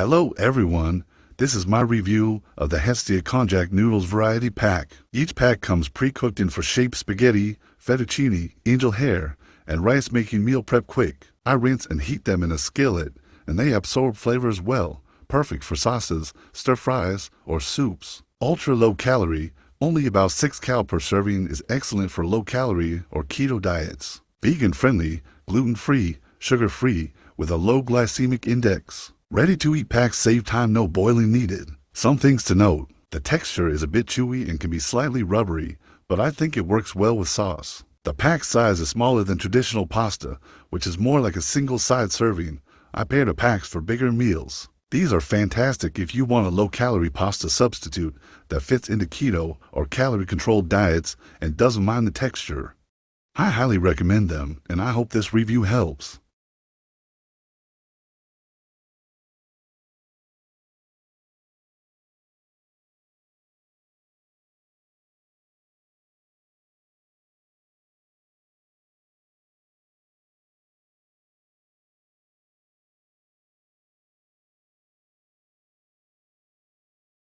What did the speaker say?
Hello everyone, this is my review of the Hestia Konjac Noodles variety pack. Each pack comes pre-cooked in for shaped spaghetti, fettuccine, angel hair, and rice, making meal prep quick. I rinse and heat them in a skillet, and they absorb flavors well, perfect for sauces, stir fries, or soups. Ultra low calorie, only about 6 cal per serving, is excellent for low calorie or keto diets. Vegan friendly, gluten-free, sugar-free, with a low glycemic index. Ready-to-eat packs save time, no boiling needed. Some things to note: the texture is a bit chewy and can be slightly rubbery, but I think it works well with sauce. The pack size is smaller than traditional pasta, which is more like a single side serving. I pair the packs for bigger meals. These are fantastic if you want a low-calorie pasta substitute that fits into keto or calorie-controlled diets and doesn't mind the texture. I highly recommend them, and I hope this review helps.